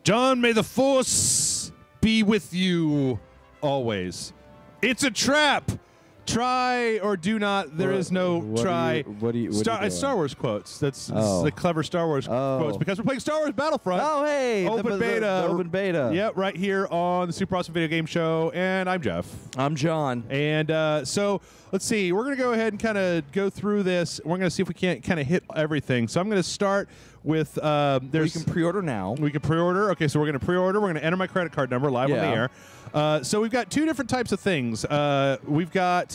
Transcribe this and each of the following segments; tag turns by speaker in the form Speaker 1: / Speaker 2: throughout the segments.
Speaker 1: John, may the Force be with you always. It's a trap. Try or do not. There is no try. It's Star Wars quotes. That's the clever Star Wars quotes because we're playing Star Wars Battlefront.
Speaker 2: Oh, hey.
Speaker 1: Open beta.
Speaker 2: The open beta.
Speaker 1: Yep, right here on the Super Awesome Video Game Show. And I'm Jeff.
Speaker 2: I'm John.
Speaker 1: And so let's see. We're going to go ahead and kind of go through this. We're going to see if we can't kind of hit everything. So I'm going to start with
Speaker 2: we can pre-order now.
Speaker 1: We can pre-order. Okay, so we're going to pre-order. We're going to enter my credit card number live on the air. So we've got two different types of things. We've got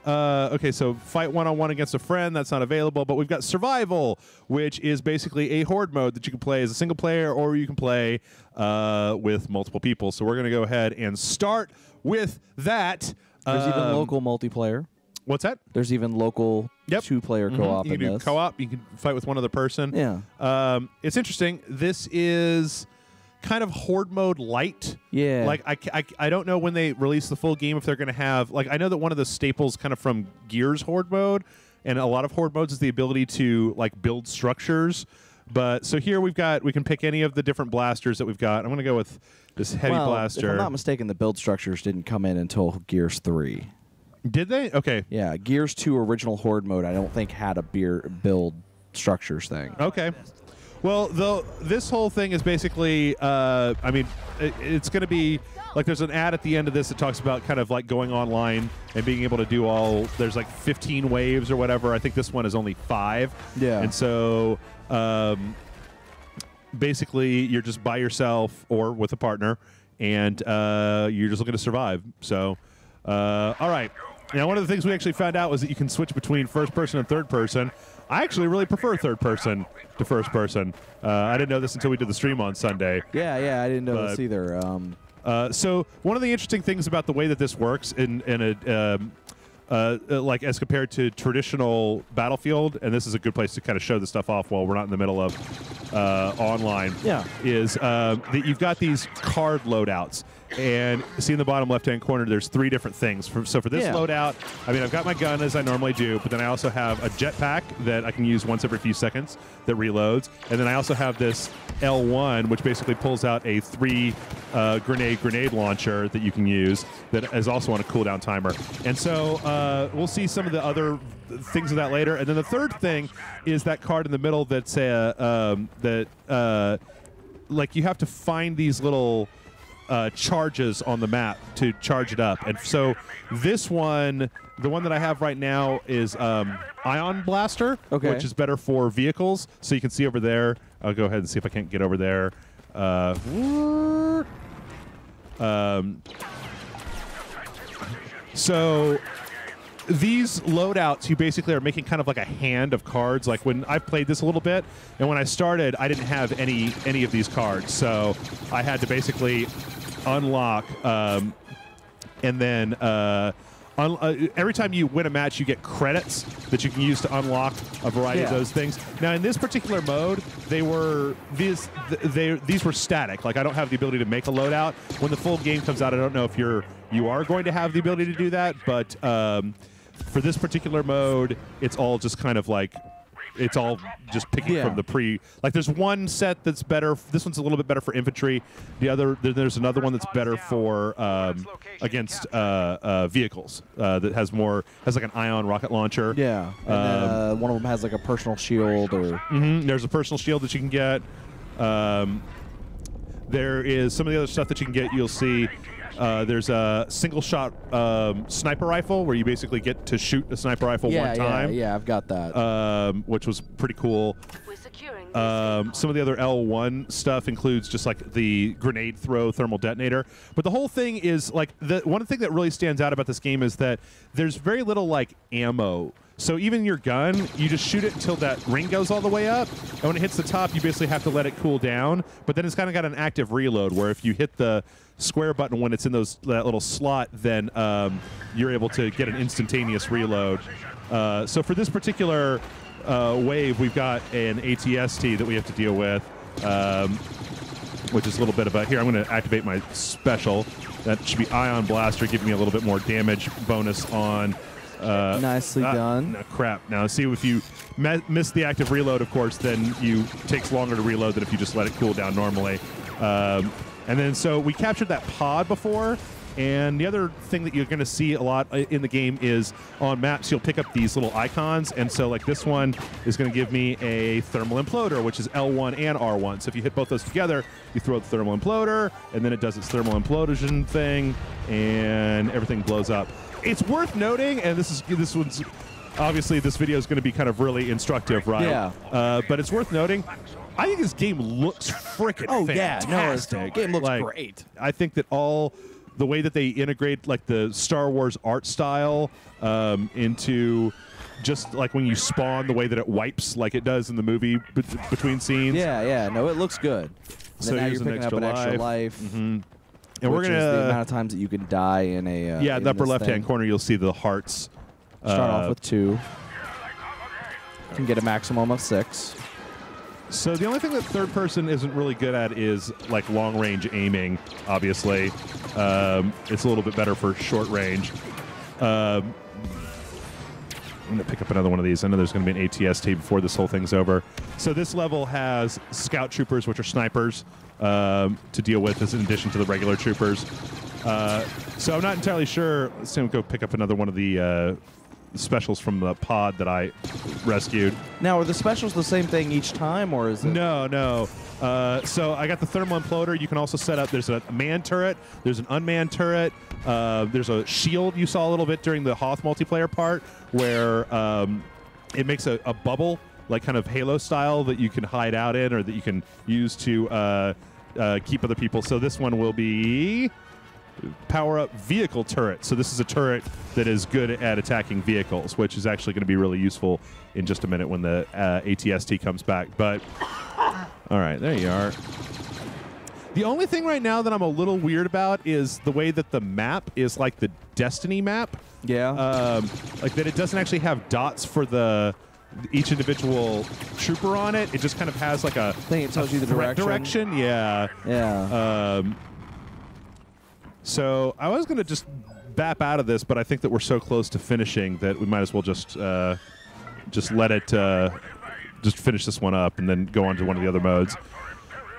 Speaker 1: okay, so fight one-on-one against a friend. That's not available. But we've got survival, which is basically a horde mode that you can play as a single player or you can play with multiple people. So we're going to go ahead and start with that.
Speaker 2: There's even local multiplayer.
Speaker 1: What's that?
Speaker 2: There's even local two-player co-op in this.
Speaker 1: You can do co-op. You can fight with one other person.
Speaker 2: Yeah.
Speaker 1: It's interesting. This is kind of horde mode light.
Speaker 2: Yeah.
Speaker 1: Like, I don't know when they release the full game if they're going to have... Like, I know that one of the staples kind of from Gears horde mode and a lot of horde modes is the ability to, like, build structures. But, so here we can pick any of the different blasters that we've got. I'm going to go with this heavy blaster.
Speaker 2: If I'm not mistaken, the build structures didn't come in until Gears 3.
Speaker 1: Did they? Okay.
Speaker 2: Yeah, Gears 2 original horde mode I don't think had a build structures thing.
Speaker 1: Okay. Well, this whole thing is basically, I mean, it's going to be, like there's an ad at the end of this that talks about kind of like going online and being able to do there's like 15 waves or whatever. I think this one is only 5.
Speaker 2: Yeah.
Speaker 1: And so basically you're just by yourself or with a partner and you're just looking to survive. So, all right. Now, one of the things we actually found out was that you can switch between first person and third person. I actually really prefer third person to first person. I didn't know this until we did the stream on Sunday.
Speaker 2: Yeah, I didn't know this either.
Speaker 1: So one of the interesting things about the way that this works in like as compared to traditional Battlefield, and this is a good place to kind of show the stuff off while we're not in the middle of online, is that you've got these card loadouts. And see in the bottom left-hand corner, there's 3 different things. So for this loadout, I mean, I've got my gun as I normally do, but then I also have a jetpack that I can use once every few seconds that reloads. And then I also have this L1, which basically pulls out a 3 grenade launcher that you can use that is also on a cooldown timer. And so we'll see some of the other things of that later. And then the third thing is that card in the middle that's like you have to find these little charges on the map to charge it up. And so this one, the one that I have right now is Ion Blaster, which is better for vehicles. So you can see over there. I'll go ahead and see if I can't get over there. So these loadouts, you basically are making kind of like a hand of cards. Like when I've played this a little bit, and when I started, I didn't have any of these cards. So I had to basically unlock, and then every time you win a match, you get credits that you can use to unlock a variety of those things. Now, in this particular mode, these were static. Like I don't have the ability to make a loadout. When the full game comes out, I don't know if you are going to have the ability to do that, but for this particular mode, it's all just kind of like it's all just picking from the pre. Like there's one set that's better. This one's a little bit better for infantry. There's another one that's better for against vehicles that has like an ion rocket launcher.
Speaker 2: Yeah, and then, one of them has like a personal shield or.
Speaker 1: There's a personal shield that you can get. There is some of the other stuff that you can get. You'll see. There's a single-shot sniper rifle where you basically get to shoot a sniper rifle one time.
Speaker 2: Yeah, I've got that.
Speaker 1: Which was pretty cool. Some of the other L1 stuff includes just like the grenade throw thermal detonator. But the whole thing is like one thing that really stands out about this game is that there's very little like ammo. So even your gun, you just shoot it until that ring goes all the way up, and when it hits the top, you basically have to let it cool down. But then it's kind of got an active reload where if you hit the square button when it's in that little slot, then you're able to get an instantaneous reload. So for this particular wave, we've got an ATST that we have to deal with, which is a little bit of a... Here, I'm going to activate my special. That should be Ion Blaster, giving me a little bit more damage bonus on...
Speaker 2: Nicely done.
Speaker 1: No, crap. Now, see, if you miss the active reload, of course, then it takes longer to reload than if you just let it cool down normally. And then so we captured that pod before. And the other thing that you're going to see a lot in the game is on maps, you'll pick up these little icons. And so like this one is going to give me a thermal imploder, which is L1 and R1. So if you hit both those together, you throw the thermal imploder, and then it does its thermal implosion thing, and everything blows up. It's worth noting, and this one's obviously this video is going to be kind of really instructive, right?
Speaker 2: Yeah.
Speaker 1: But it's worth noting, I think this game looks freaking fantastic.
Speaker 2: Yeah, no, this game looks great.
Speaker 1: I think that the way that they integrate like the Star Wars art style into just like when you spawn, the way that it wipes like it does in the movie between scenes.
Speaker 2: Yeah, no, it looks good.
Speaker 1: So
Speaker 2: now you're picking up an extra life.
Speaker 1: Mm-hmm. And
Speaker 2: we're gonna the amount of times that you can die in a
Speaker 1: in the upper left-hand corner, you'll see the hearts.
Speaker 2: Start off with 2. You can get a maximum of 6.
Speaker 1: So the only thing that third person isn't really good at is like long range aiming. Obviously, it's a little bit better for short range. I'm gonna pick up another one of these. I know there's gonna be an ATST before this whole thing's over. So this level has scout troopers, which are snipers, to deal with, as in addition to the regular troopers. So I'm not entirely sure. Let's go pick up another one of the specials from the pod that I rescued.
Speaker 2: Now, are the specials the same thing each time, or is it?
Speaker 1: No. So I got the thermal imploder. You can also set up, there's a manned turret, there's an unmanned turret, there's a shield you saw a little bit during the Hoth multiplayer part where it makes a bubble, like kind of Halo style, that you can hide out in or that you can use to keep other people. So this one will be power up vehicle turret. So this is a turret that is good at attacking vehicles, which is actually going to be really useful in just a minute when the ATST comes back. But all right, there you are. The only thing right now that I'm a little weird about is the way that the map is like the Destiny map.
Speaker 2: Yeah.
Speaker 1: Like that it doesn't actually have dots for each individual trooper on it. It just kind of has like a
Speaker 2: thing. It tells you the direction.
Speaker 1: Yeah.
Speaker 2: Yeah.
Speaker 1: So I was going to just bap out of this, but I think that we're so close to finishing that we might as well just let it just finish this one up and then go on to one of the other modes.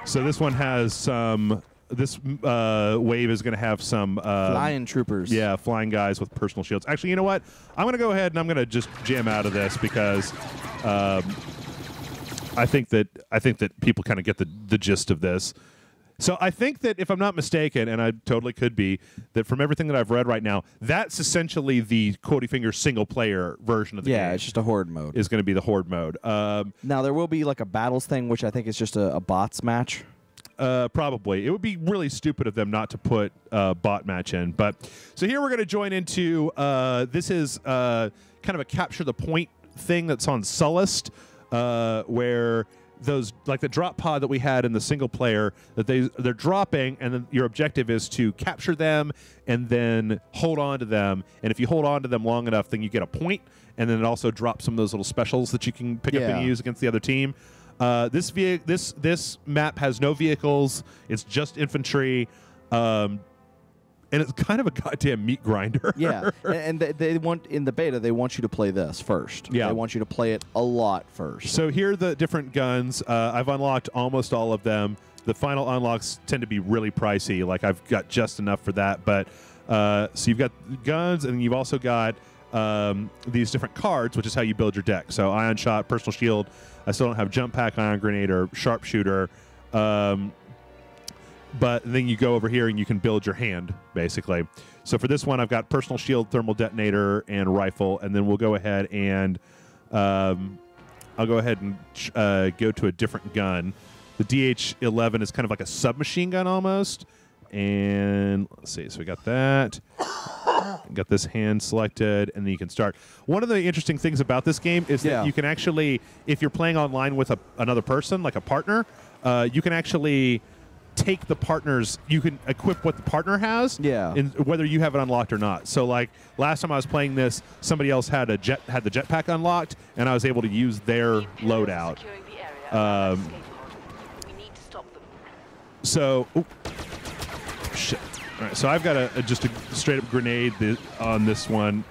Speaker 1: So this one has some. This wave is going to have some
Speaker 2: flying troopers.
Speaker 1: Yeah, flying guys with personal shields. Actually, you know what? I'm going to go ahead and I'm going to just jam out of this because I think that people kind of get the gist of this. So I think that if I'm not mistaken, and I totally could be, that from everything that I've read right now, that's essentially the Cody Finger single-player version of the game.
Speaker 2: Yeah, it's just a horde mode.
Speaker 1: Is going to be the horde mode.
Speaker 2: Now, there will be like a battles thing, which I think is just a bots match.
Speaker 1: Probably. It would be really stupid of them not to put bot match in. But so here we're going to join into, this is kind of a capture the point thing that's on Sullust, where those, like the drop pod that we had in the single player, that they're dropping, and then your objective is to capture them and then hold on to them. And if you hold on to them long enough, then you get a point, and then it also drops some of those little specials that you can pick up and use against the other team. This map has no vehicles. It's just infantry. And it's kind of a goddamn meat grinder.
Speaker 2: Yeah, and they want, in the beta, they want you to play this first.
Speaker 1: Yeah.
Speaker 2: They want you to play it a lot first.
Speaker 1: So here are the different guns. I've unlocked almost all of them. The final unlocks tend to be really pricey. Like, I've got just enough for that. But so you've got guns, and you've also got these different cards, which is how you build your deck. So ion shot, personal shield. I still don't have jump pack, ion grenade, or sharpshooter. But then you go over here and you can build your hand, basically. So for this one, I've got personal shield, thermal detonator, and rifle. And then we'll go ahead and I'll go ahead and go to a different gun. The DH-11 is kind of like a submachine gun almost. And let's see. So we got that. Got this hand selected, and then you can start. One of the interesting things about this game is that you can actually, if you're playing online with another person, like a partner, you can actually take the partner's, you can equip what the partner has, whether you have it unlocked or not. So like last time I was playing this, somebody else had the jetpack unlocked, and I was able to use their loadout. So, shit. All right, so I've got just a straight up grenade on this one,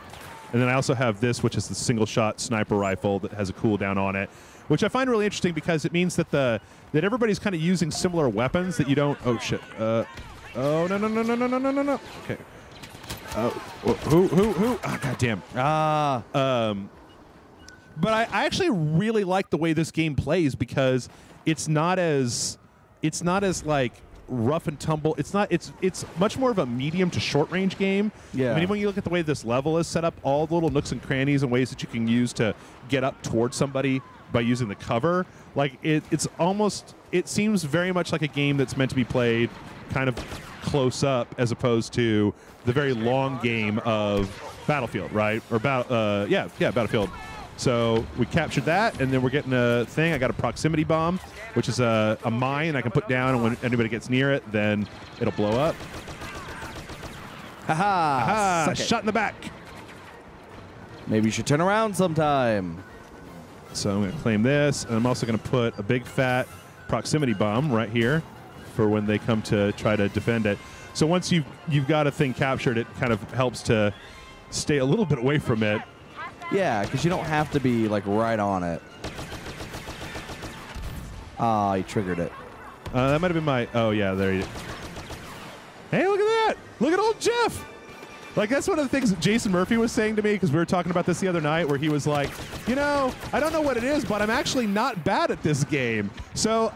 Speaker 1: and then I also have this, which is the single shot sniper rifle that has a cooldown on it. which I find really interesting because it means that that everybody's kind of using similar weapons that you don't. Oh shit! Oh no! Okay. Who? Oh, God damn. But I actually really like the way this game plays because it's not as like rough and tumble. It's much more of a medium to short range game.
Speaker 2: Yeah.
Speaker 1: I mean, when you look at the way this level is set up, all the little nooks and crannies and ways that you can use to get up towards somebody by using the cover, like it seems very much like a game that's meant to be played kind of close up as opposed to the very long game of Battlefield, right? Or Battlefield. So we captured that, and then we're getting a thing. I got a proximity bomb, which is a mine I can put down, and when anybody gets near it, then it'll blow up.
Speaker 2: Haha!
Speaker 1: Shot in the back.
Speaker 2: Maybe you should turn around sometime.
Speaker 1: So I'm going to claim this, and I'm also going to put a big fat proximity bomb right here for when they come to try to defend it. So once you've got a thing captured, it kind of helps to stay a little bit away from it.
Speaker 2: Yeah, because you don't have to be like right on it. Ah, he triggered it.
Speaker 1: That might have been my. Oh yeah, there you. Hey, look at that! Look at old Jeff. Like that's one of the things that Jason Murphy was saying to me because we were talking about this the other night, where he was like, I don't know what it is, but I'm actually not bad at this game. So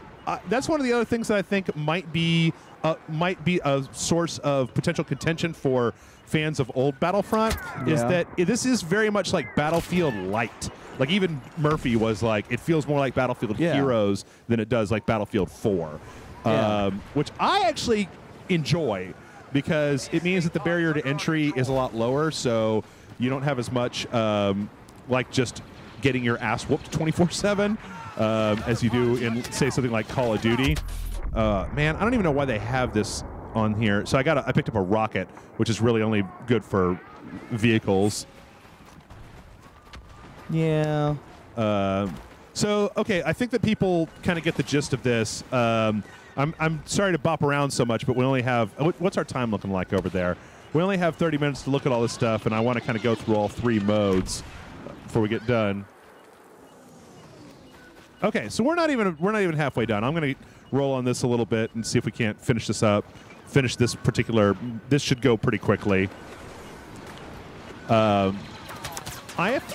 Speaker 1: that's one of the other things that I think might be a source of potential contention for fans of old Battlefront is that this is very much like Battlefield Light. Like even Murphy was like, it feels more like Battlefield Heroes than it does like Battlefield 4, which I actually enjoy because it means that the barrier to entry is a lot lower, so you don't have as much like just getting your ass whooped 24/7 as you do in, say, something like Call of Duty. Man, I don't even know why they have this on here. So I picked up a rocket, which is really only good for vehicles.
Speaker 2: Yeah.
Speaker 1: So okay, I think that people kind of get the gist of this. I'm sorry to bop around so much, but we only have what's our time looking like over there? We only have 30 minutes to look at all this stuff, and I want to kind of go through all 3 modes before we get done. Okay, so we're not even halfway done. I'm going to roll on this a little bit and see if we can't finish this up. Finish this particular. This should go pretty quickly. I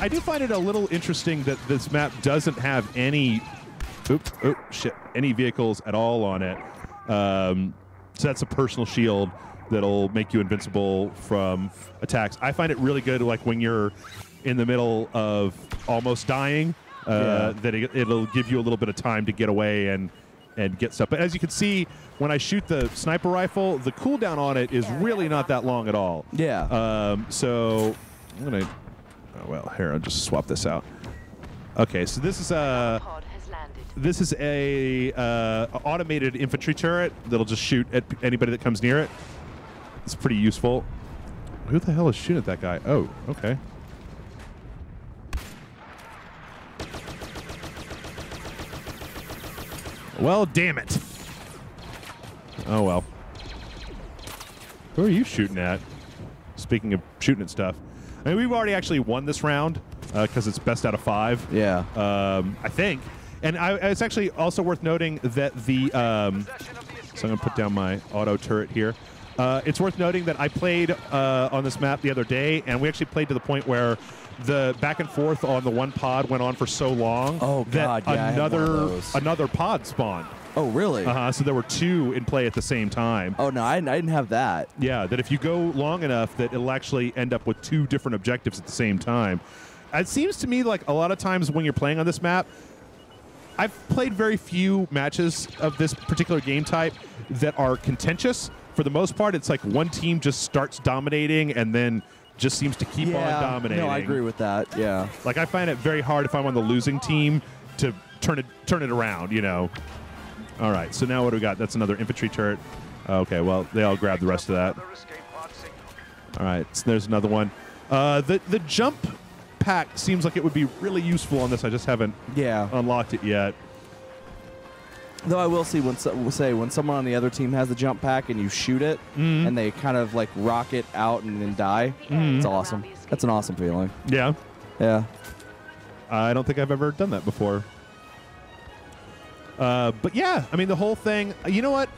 Speaker 1: do find it a little interesting that this map doesn't have any. Any vehicles at all on it. So that's a personal shield that'll make you invincible from attacks. I find it really good, like when you're in the middle of almost dying. That it'll give you a little bit of time to get away and get stuff. But as you can see, when I shoot the sniper rifle, the cooldown on it is really not that long at all.
Speaker 2: Yeah.
Speaker 1: So I'm gonna. Oh, well, here I'll just swap this out. Okay, so this is a automated infantry turret that'll just shoot at anybody that comes near it. It's pretty useful. Who the hell is shooting at that guy? Oh, okay. Well, damn it. Oh, well. Who are you shooting at? Speaking of shooting at stuff. I mean, we've already actually won this round because it's best out of 5.
Speaker 2: Yeah.
Speaker 1: I think. And it's actually also worth noting that the... so I'm going to put down my auto turret here. It's worth noting that I played on this map the other day, and we actually played to the point where the back and forth on the one pod went on for so long that another pod spawned.
Speaker 2: Oh, really?
Speaker 1: So there were 2 in play at the same time.
Speaker 2: Oh, no, I didn't have that.
Speaker 1: Yeah, that if you go long enough that it'll actually end up with 2 different objectives at the same time. It seems to me like a lot of times when you're playing on this map, I've played very few matches of this particular game type that are contentious. For the most part, it's like one team just starts dominating and then just seems to keep on dominating.
Speaker 2: No, I agree with that. Yeah.
Speaker 1: Like I find it very hard if I'm on the losing team to turn it around, you know. All right, so now what do we got? That's another infantry turret. Okay, well, they all grabbed the rest of that. All right, so there's another one. The jump pack seems like it would be really useful on this. I just haven't unlocked it yet.
Speaker 2: Though I will see when someone on the other team has the jump pack and you shoot it and they kind of like rocket out and then die. It's awesome. That's an awesome feeling.
Speaker 1: Yeah.
Speaker 2: Yeah.
Speaker 1: I don't think I've ever done that before. But yeah, I mean, the whole thing. You know what?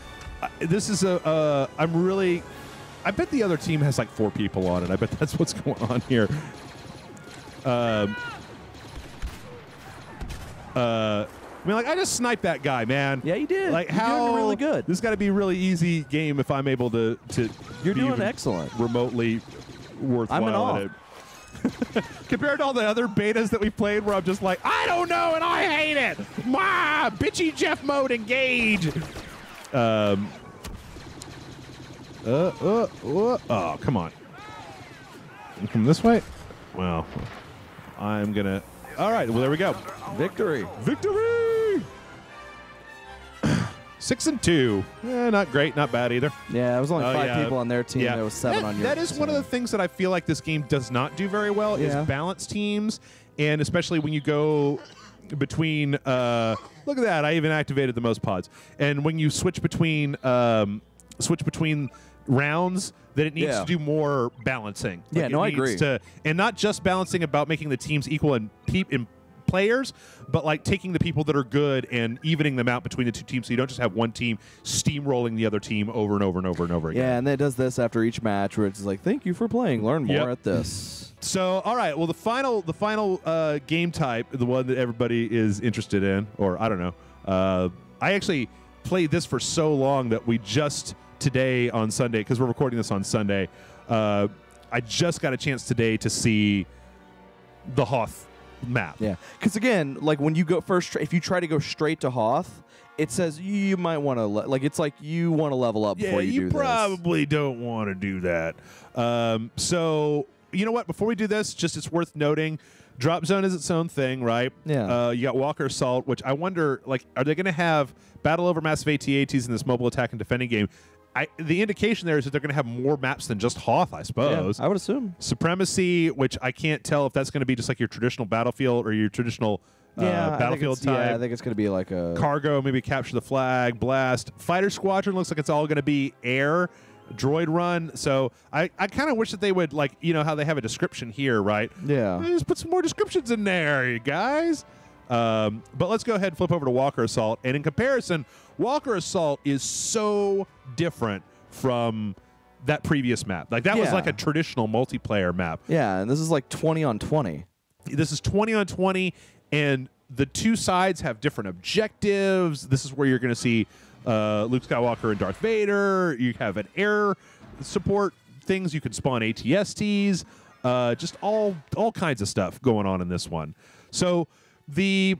Speaker 1: This is I bet the other team has like 4 people on it. I bet that's what's going on here. I mean, like, I just sniped that guy, man.
Speaker 2: Yeah, you did.
Speaker 1: Like,
Speaker 2: You're doing really good.
Speaker 1: This got to be a really easy game if I'm able to
Speaker 2: You're
Speaker 1: be
Speaker 2: doing
Speaker 1: even
Speaker 2: excellent.
Speaker 1: Remotely worthwhile.
Speaker 2: I'm in awe.
Speaker 1: At it. Compared to all the other betas that we've played where I'm just like, I don't know and I hate it. Bitchy Jeff mode, engage. Oh, come on. Come this way? Well, I'm going to... All right, well, there we go.
Speaker 2: Victory.
Speaker 1: Victory! 6-2. Not great, not bad either.
Speaker 2: Yeah, it was only 5 people on their team. There was 7 on yours.
Speaker 1: That is one of the things that I feel like this game does not do very well is balance teams, and especially when you go between look at that, I even activated the most pods. And when you switch between rounds, that it needs to do more balancing.
Speaker 2: Yeah,
Speaker 1: like
Speaker 2: no, I agree.
Speaker 1: And not just balancing about making the teams equal in players, but like taking the people that are good and evening them out between the 2 teams, so you don't just have one team steamrolling the other team over and over and over and over again.
Speaker 2: Yeah, and then it does this after each match where it's like, thank you for playing. Learn more at this.
Speaker 1: So, all right. Well, the final game type, the one that everybody is interested in, or I don't know. I actually played this for so long that we just today on Sunday, because we're recording this on Sunday, I just got a chance today to see the Hoth map.
Speaker 2: Yeah, because again, like when you go first, if you try to go straight to Hoth, it says you might want to it's like you want to level up before you do this.
Speaker 1: You probably don't want to do that. So you know what? Before we do this, just it's worth noting, Drop Zone is its own thing, right?
Speaker 2: Yeah.
Speaker 1: You got Walker Assault, which I wonder, like, are they going to have battle over massive AT-ATs in this mobile attack and defending game? The indication there is that they're going to have more maps than just Hoth, I suppose.
Speaker 2: Yeah, I would assume.
Speaker 1: Supremacy, which I can't tell if that's going to be just like your traditional Battlefield or your traditional Battlefield type.
Speaker 2: Yeah, I think it's going to be like a...
Speaker 1: Cargo, maybe Capture the Flag, Blast. Fighter Squadron looks like it's all going to be air. Droid Run. So I kind of wish that they would, like, you know how they have a description here, right?
Speaker 2: Yeah.
Speaker 1: Just put some more descriptions in there, you guys. But let's go ahead and flip over to Walker Assault. And in comparison, Walker Assault is so different from that previous map. Like, that was like a traditional multiplayer map.
Speaker 2: Yeah, and this is like 20 on 20.
Speaker 1: This is 20 on 20, and the 2 sides have different objectives. This is where you're going to see Luke Skywalker and Darth Vader. You have an air support things. You can spawn AT-STs. Just all kinds of stuff going on in this one. So the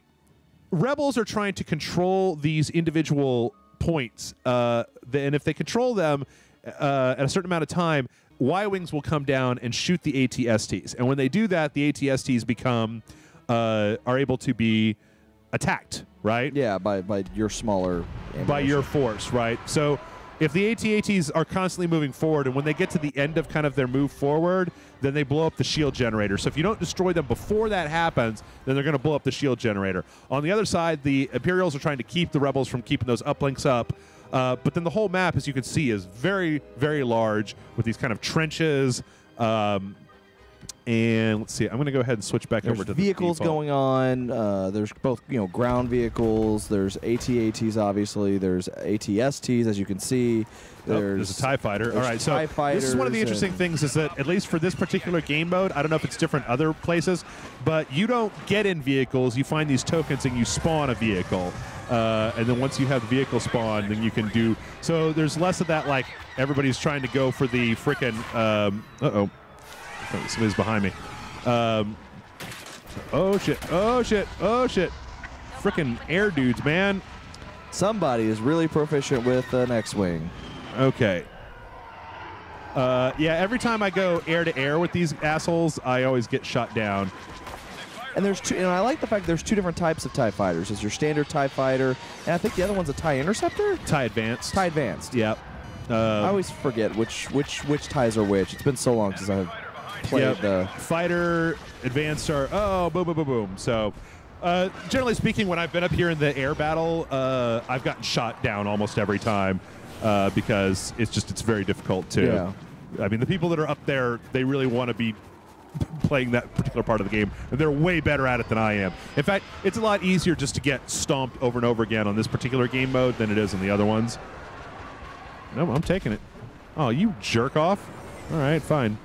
Speaker 1: Rebels are trying to control these individual points, and if they control them at a certain amount of time, Y-Wings will come down and shoot the AT-STs. And when they do that, the AT-STs are able to be attacked, right?
Speaker 2: Yeah, by your smaller ammunition.
Speaker 1: By your force, right? So if the AT-ATs are constantly moving forward, and when they get to the end of kind of their move forward, then they blow up the shield generator. So if you don't destroy them before that happens, then they're going to blow up the shield generator. On the other side, the Imperials are trying to keep the Rebels from keeping those uplinks up. But then the whole map, as you can see, is very, very large with these kind of trenches. And let's see, I'm going to go ahead and switch back over to the
Speaker 2: vehicles
Speaker 1: default.
Speaker 2: going on. There's both, ground vehicles. There's AT-ATs, obviously. There's AT-STs, as you can see.
Speaker 1: There's a TIE fighter. All right, so this is one of the interesting things is that, at least for this particular game mode, I don't know if it's different other places, but you don't get in vehicles. You find these tokens and you spawn a vehicle. And then once you have the vehicle spawn, then you can do... So there's less of that, like, everybody's trying to go for the frickin'... uh-oh. Somebody's behind me. Oh, shit. Oh, shit. Oh, shit. Frickin' air dudes, man.
Speaker 2: Somebody is really proficient with an X-Wing.
Speaker 1: Okay. Yeah, every time I go air-to-air with these assholes, I always get shot down.
Speaker 2: And there's two, and I like the fact there's 2 different types of TIE fighters. There's your standard TIE fighter, and I think the other one's a TIE Interceptor?
Speaker 1: TIE Advanced.
Speaker 2: TIE Advanced.
Speaker 1: Yep.
Speaker 2: I always forget which TIEs are which. It's been so long since I've played the...
Speaker 1: Fighter, Advanced are... Oh, boom, boom, boom, boom. So, generally speaking, when I've been up here in the air battle, I've gotten shot down almost every time because it's very difficult to...
Speaker 2: Yeah.
Speaker 1: I mean, the people that are up there, they really want to be playing that particular part of the game. And they're way better at it than I am. In fact, it's a lot easier just to get stomped over and over again on this particular game mode than it is on the other ones. No, I'm taking it. Oh, you jerk off. All right, fine.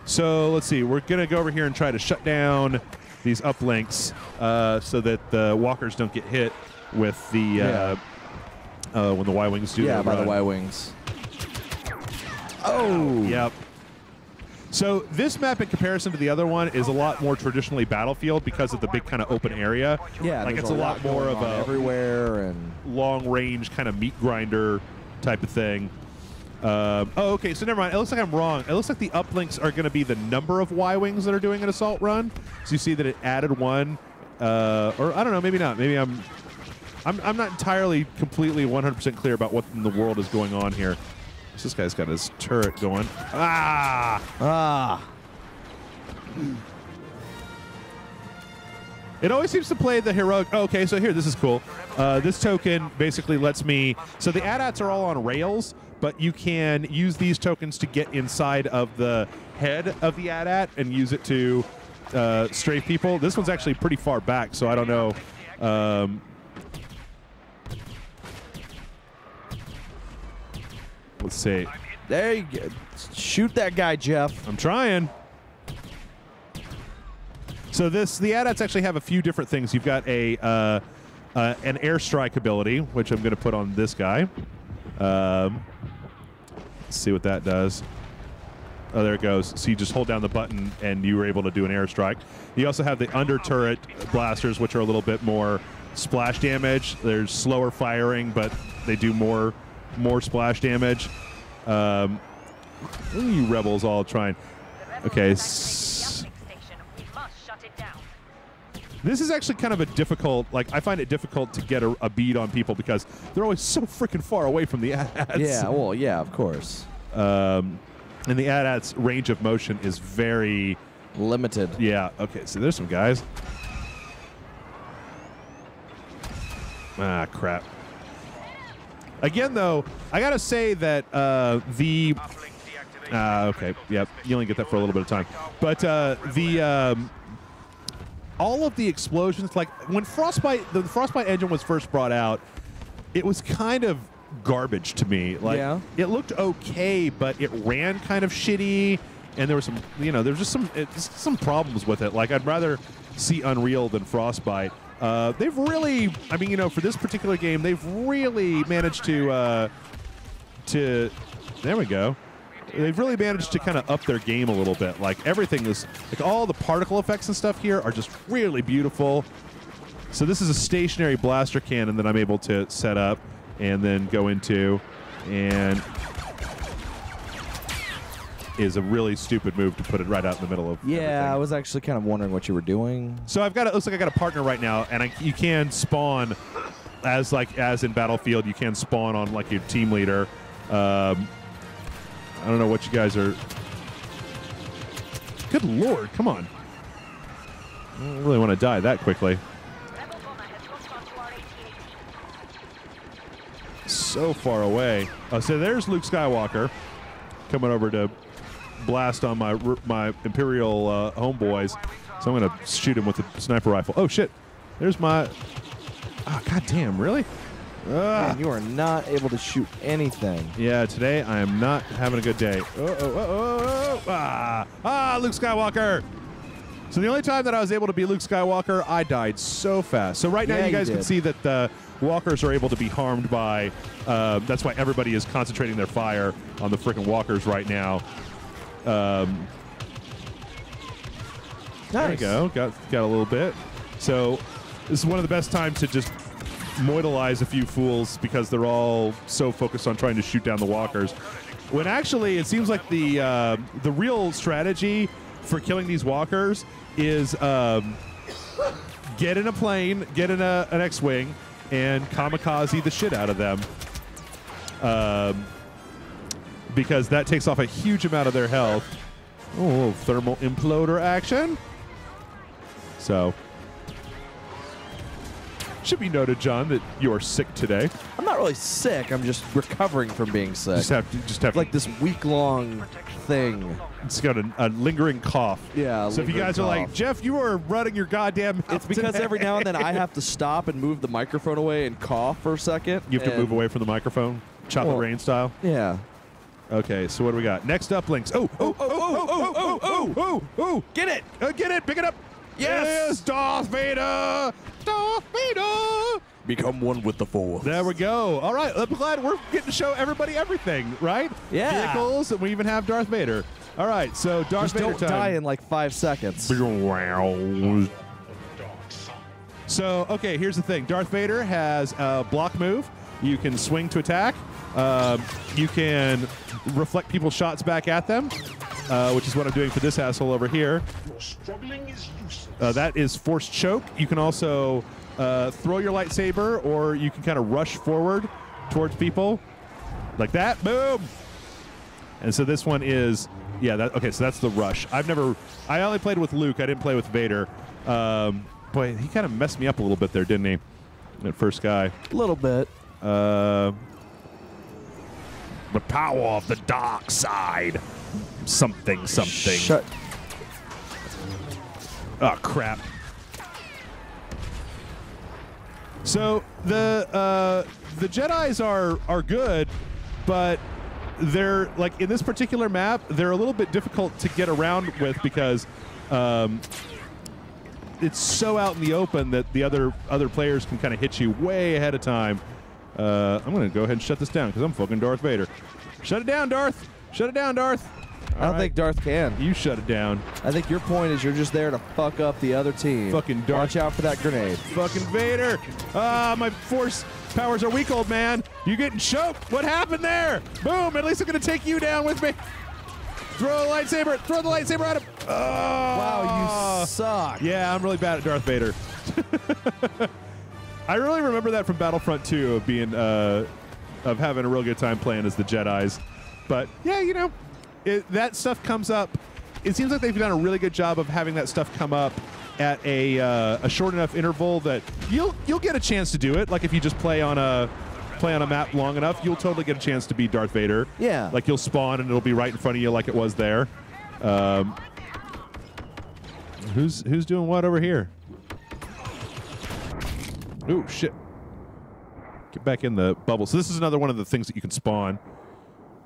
Speaker 1: So let's see. We're going to go over here and try to shut down these uplinks so that the walkers don't get hit with the when the Y-Wings do
Speaker 2: Yeah, by
Speaker 1: run.
Speaker 2: the Y-Wings. Oh!
Speaker 1: Yep. So this map in comparison to the other one is a lot more traditionally Battlefield because of the big kind of open area.
Speaker 2: Yeah,
Speaker 1: like it's a lot more of a
Speaker 2: everywhere and
Speaker 1: long-range kind of meat grinder type of thing. Oh, okay, so never mind. It looks like I'm wrong. It looks like the uplinks are going to be the number of Y-Wings that are doing an assault run. So you see that it added one, or I don't know, maybe not. Maybe I'm not entirely completely 100% clear about what in the world is going on here. This guy's got his turret going. Ah!
Speaker 2: Ah!
Speaker 1: It always seems to play the heroic. Oh, okay, so here, this is cool. This token basically lets me. So the AT-ATs are all on rails, but you can use these tokens to get inside of the head of the AT-AT and use it to strafe people. This one's actually pretty far back, so I don't know. Let's see.
Speaker 2: There you go. Shoot that guy, Jeff.
Speaker 1: I'm trying. So the AT-ATs actually have a few different things. You've got an airstrike ability, which I'm going to put on this guy. Let's see what that does. Oh, there it goes. So you just hold down the button, and you were able to do an airstrike. You also have the under turret blasters, which are a little bit more splash damage. They're slower firing, but they do more splash damage. You rebels all trying. Okay. This is actually kind of a difficult, like, I find it difficult to get a bead on people because they're always so freaking far away from the AT-ATs.
Speaker 2: Yeah, well, yeah, of course.
Speaker 1: And the AT-AT's range of motion is very
Speaker 2: limited.
Speaker 1: Yeah, okay, so there's some guys. Ah, crap. Again, though, I gotta say that okay, yep, you only get that for a little bit of time. But all of the explosions, like when the Frostbite engine was first brought out, it was kind of garbage to me. Like,
Speaker 2: yeah.
Speaker 1: It looked okay, but it ran kind of shitty, and there were some, there was just some problems with it. Like, I'd rather see Unreal than Frostbite. They've really, I mean, for this particular game, they've really managed to there we go. They've really managed to kind of up their game a little bit. Like, everything is, like, all the particle effects and stuff here are just really beautiful. So this is a stationary blaster cannon that I'm able to set up and then go into, and is a really stupid move to put it right out in the middle of everything.
Speaker 2: I was actually kind of wondering what you were doing.
Speaker 1: So it looks like I got a partner right now, and you can spawn as in Battlefield. You can spawn on like your team leader. I don't know what you guys are. Good Lord, come on! I don't really want to die that quickly. So far away. Oh, so there's Luke Skywalker coming over to blast on my Imperial homeboys. So I'm gonna shoot him with a sniper rifle. Oh shit! There's my. Oh, god damn! Really?
Speaker 2: Man, you are not able to shoot anything.
Speaker 1: Yeah, today I am not having a good day. Luke Skywalker! So the only time that I was able to be Luke Skywalker, I died so fast. So right now you guys can see that the walkers are able to be harmed by, that's why everybody is concentrating their fire on the frickin' walkers right now.
Speaker 2: Nice.
Speaker 1: There we go, got a little bit. So this is one of the best times to just moidalize a few fools because they're all so focused on trying to shoot down the walkers. When actually it seems like the real strategy for killing these walkers is get in a plane, get in an X-Wing, and kamikaze the shit out of them. Because that takes off a huge amount of their health. Oh, thermal imploder action. So Should be noted, John, that you are sick today.
Speaker 2: I'm not really sick. I'm just recovering from being sick.
Speaker 1: Just have
Speaker 2: like this week-long thing.
Speaker 1: It's got a lingering cough.
Speaker 2: Yeah.
Speaker 1: So if you guys are like, Jeff, you are running your goddamn mouth
Speaker 2: it's because
Speaker 1: today.
Speaker 2: every now and then I have to stop and move the microphone away and cough for a second.
Speaker 1: You have to move away from the microphone, Chocolate Rain style.
Speaker 2: Yeah.
Speaker 1: Okay, so what do we got? Next up, Links. Oh!
Speaker 2: Get it!
Speaker 1: Get it! Pick it up!
Speaker 2: Yes!
Speaker 1: Darth Vader! Darth Vader!
Speaker 2: Become one with the Force.
Speaker 1: There we go. All right, I'm glad we're getting to show everybody everything, right?
Speaker 2: Yeah.
Speaker 1: Vehicles, and we even have Darth Vader. All right, so Darth Vader
Speaker 2: don't
Speaker 1: time.
Speaker 2: die in like 5 seconds.
Speaker 1: So, okay, here's the thing. Darth Vader has a block move. You can swing to attack. You can reflect people's shots back at them, which is what I'm doing for this asshole over here. That is forced choke. You can also throw your lightsaber, or you can kind of rush forward towards people like that. Boom! And so this one is, okay, so that's the rush. I only played with Luke. I didn't play with Vader. Boy, he kind of messed me up a little bit there, didn't he? That first guy.
Speaker 2: A little bit.
Speaker 1: The power of the dark side. Something.
Speaker 2: Shut.
Speaker 1: Oh, crap. So the Jedis are good, but they're like in this particular map, they're a little bit difficult to get around with because it's so out in the open that the other players can kind of hit you way ahead of time. I'm going to go ahead and shut this down because I'm fucking Darth Vader. Shut it down, Darth. Shut it down, Darth.
Speaker 2: I don't think Darth can.
Speaker 1: You shut it down.
Speaker 2: I think your point is you're just there to fuck up the other team.
Speaker 1: Fucking Darth.
Speaker 2: Watch out for that grenade.
Speaker 1: Fucking Vader. My force powers are weak, old man. You getting choked. What happened there? Boom. At least I'm going to take you down with me. Throw the lightsaber. Throw the lightsaber at him. Oh.
Speaker 2: Wow, you suck.
Speaker 1: Yeah, I'm really bad at Darth Vader. I really remember that from Battlefront 2 of being of having a real good time playing as the Jedis. But yeah, you know, that stuff comes up. It seems like they've done a really good job of having that stuff come up at a short enough interval that you'll get a chance to do it. Like if you just play on a map long enough, you'll totally get a chance to be Darth Vader.
Speaker 2: Yeah.
Speaker 1: Like you'll spawn and it'll be right in front of you like it was there. Who's doing what over here? Ooh, shit. Get back in the bubble. So this is another one of the things that you can spawn.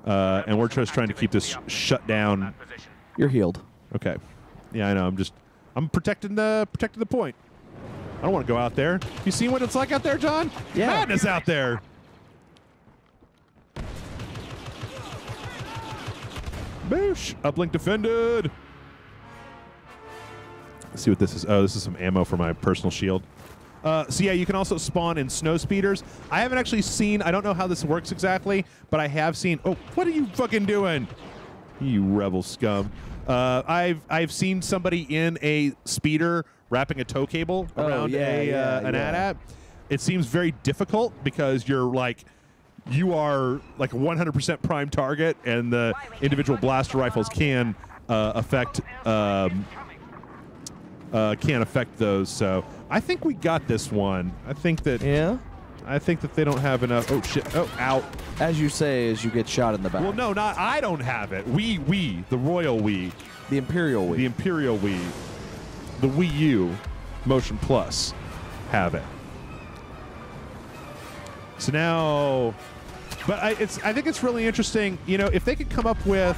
Speaker 1: And we're just trying to keep this shut down.
Speaker 2: You're healed.
Speaker 1: Okay. Yeah, I know. I'm protecting the point. I don't want to go out there. You seen what it's like out there, John?
Speaker 2: Yeah.
Speaker 1: Madness out there. Boosh. Uplink defended. Let's see what this is. Oh, this is some ammo for my personal shield. So yeah, you can also spawn in snow speeders. I haven't actually seen, I don't know how this works exactly, but I have seen, oh, what are you fucking doing? You rebel scum. I've seen somebody in a speeder wrapping a tow cable around an AT-AT. It seems very difficult because you are like 100% prime target, and the individual blaster rifles can affect those. So I think we got this one. I think that they don't have enough. Oh shit! Oh, ow!
Speaker 2: As you say, as you get shot in the back.
Speaker 1: Well, no, not I don't have it. We, the royal we,
Speaker 2: the imperial we,
Speaker 1: the imperial we, the Wii U, Motion Plus, have it. So now, but I think it's really interesting. You know, if they could come up with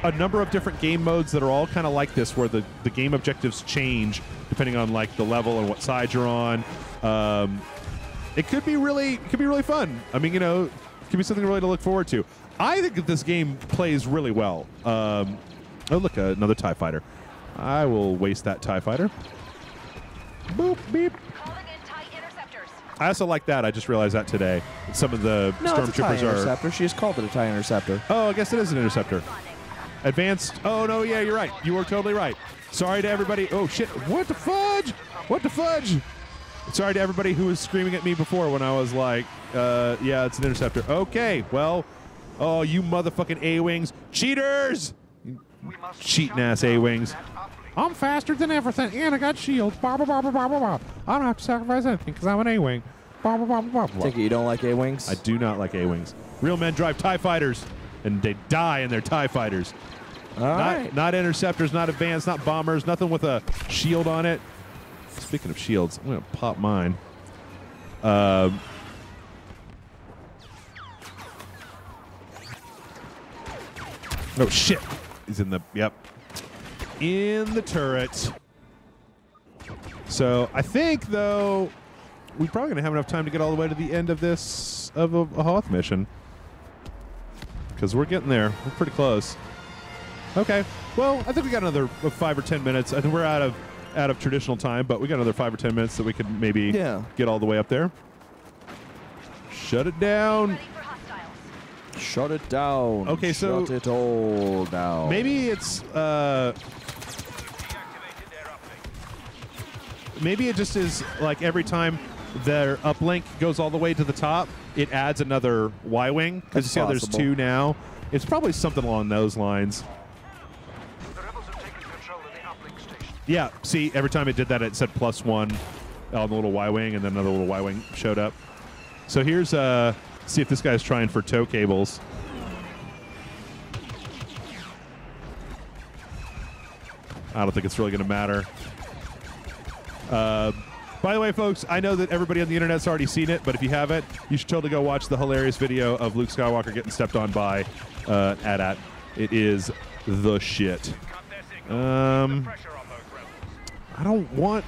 Speaker 1: a number of different game modes that are all kind of like this, where the game objectives change depending on like the level and what side you're on. It could be really fun. I mean, you know, it could be something really to look forward to. I think that this game plays really well. Oh, look, another TIE fighter. I will waste that TIE fighter. Boop, beep. I also like that. I just realized that today. Some of the stormtroopers are.
Speaker 2: Interceptor. She just called it a TIE interceptor.
Speaker 1: Oh, I guess it is an interceptor. Advanced. Oh no, yeah, you're right. You were totally right. Sorry to everybody. Oh shit! What the fudge? What the fudge? Sorry to everybody who was screaming at me before when I was like, yeah, it's an interceptor. Okay, well, oh, you motherfucking A-Wings. Cheaters! Cheating ass A-Wings. I'm faster than everything, and I got shields. Bah, bah, bah, bah, bah, bah, bah. I don't have to sacrifice anything because I'm an A-Wing. Bah, bah, bah, bah, bah.
Speaker 2: Take it you don't like A-Wings?
Speaker 1: I do not like A-Wings. Real men drive TIE fighters, and they die in their TIE fighters.
Speaker 2: All right.
Speaker 1: Not interceptors, not advanced, not bombers, nothing with a shield on it. Speaking of shields, I'm going to pop mine. Oh, shit. He's in the, yep. In the turret. So I think, though, we're probably going to have enough time to get all the way to the end of this, of a Hoth mission. Because we're getting there. We're pretty close. Okay. Well, I think we got another 5 or 10 minutes. I think we're out of traditional time, but we got another 5 or 10 minutes that we could maybe get all the way up there. Shut it down.
Speaker 2: Shut it down.
Speaker 1: Okay, so
Speaker 2: shut it all down.
Speaker 1: Maybe it's maybe it just is like every time their uplink goes all the way to the top, it adds another Y-wing. Because you see how there's 2 now. It's probably something along those lines.
Speaker 3: The rebels have taken control of the uplink station.
Speaker 1: Yeah, see, every time it did that, it said +1 on the little Y-wing, and then another little Y-wing showed up. So here's, see if this guy's trying for tow cables. I don't think it's really going to matter. By the way, folks, I know that everybody on the internet's already seen it, but if you haven't, you should totally go watch the hilarious video of Luke Skywalker getting stepped on by AT-AT. It is the shit. I don't want...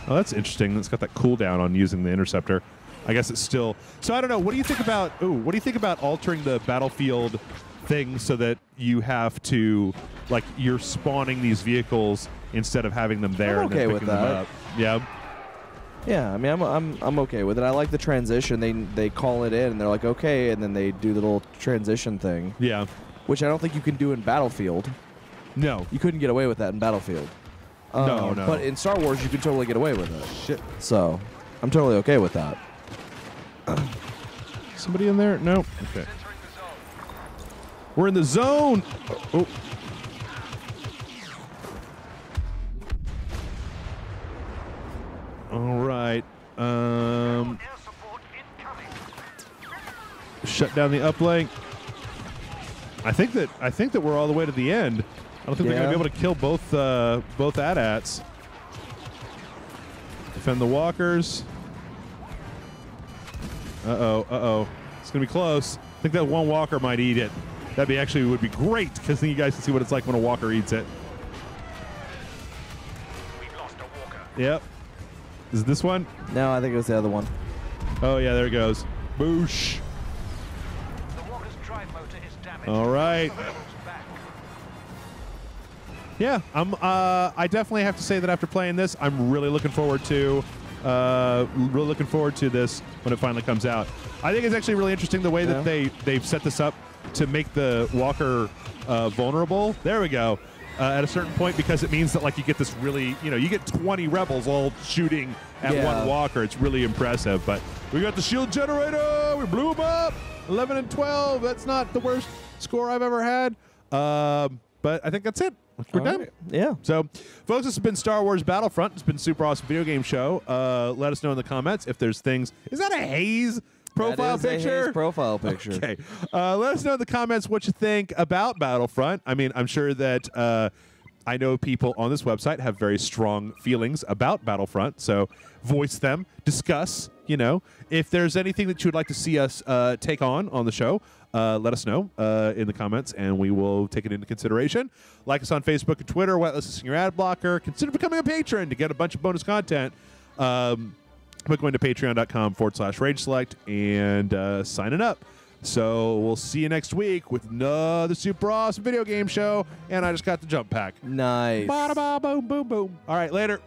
Speaker 1: Oh, that's interesting. It's got that cooldown on using the interceptor. I guess it's still... So I don't know. What do you think about... Ooh, what do you think about altering the battlefield thing so that you have to... Like, you're spawning these vehicles instead of having them there and then picking them up? Yeah.
Speaker 2: Yeah, I mean, I'm okay with it. I like the transition. They call it in, and they're like, okay, and then they do the little transition thing.
Speaker 1: Yeah.
Speaker 2: Which I don't think you can do in Battlefield.
Speaker 1: No.
Speaker 2: You couldn't get away with that in Battlefield.
Speaker 1: No.
Speaker 2: But in Star Wars, you can totally get away with it.
Speaker 1: Shit.
Speaker 2: So, I'm totally okay with that.
Speaker 1: Somebody in there? No. Okay. We're in the zone. Oh. All right. Shut down the uplink. I think that we're all the way to the end. I don't think they're going to be able to kill both AT-ATs. Defend the walkers. Uh-oh. It's going to be close. I think that one walker might eat it. That would be great, because then you guys can see what it's like when a walker eats it.
Speaker 3: We've lost a walker.
Speaker 1: Yep. Is it this one?
Speaker 2: No, I think it was the other one.
Speaker 1: Oh, yeah, there it goes. Boosh.
Speaker 3: The walker's drive motor is damaged.
Speaker 1: All right. Yeah, I definitely have to say that after playing this, I'm really looking forward to this when it finally comes out. I think it's actually really interesting the way that they've set this up to make the walker vulnerable. There we go. At a certain point, because it means that like you get this really, you get 20 rebels all shooting at one walker. It's really impressive. But we got the shield generator. We blew them up. 11 and 12. That's not the worst score I've ever had. But I think that's it. We're done.
Speaker 2: Right. Yeah.
Speaker 1: So, folks, this has been Star Wars Battlefront. It's been a super awesome video game show. Let us know in the comments if there's things. Is that a haze profile picture?
Speaker 2: A haze profile picture.
Speaker 1: Okay. Let us know in the comments what you think about Battlefront. I mean, I'm sure that I know people on this website have very strong feelings about Battlefront. So, voice them, discuss. If there's anything that you would like to see us take on the show, let us know in the comments, and we will take it into consideration. Like us on Facebook and Twitter, whitelisting your ad blocker. Consider becoming a patron to get a bunch of bonus content. By going to patreon.com/RageSelect and signing up. So we'll see you next week with another super awesome video game show, and I just got the jump pack.
Speaker 2: Nice.
Speaker 1: Ba-da-ba, boom, boom, boom. All right, later.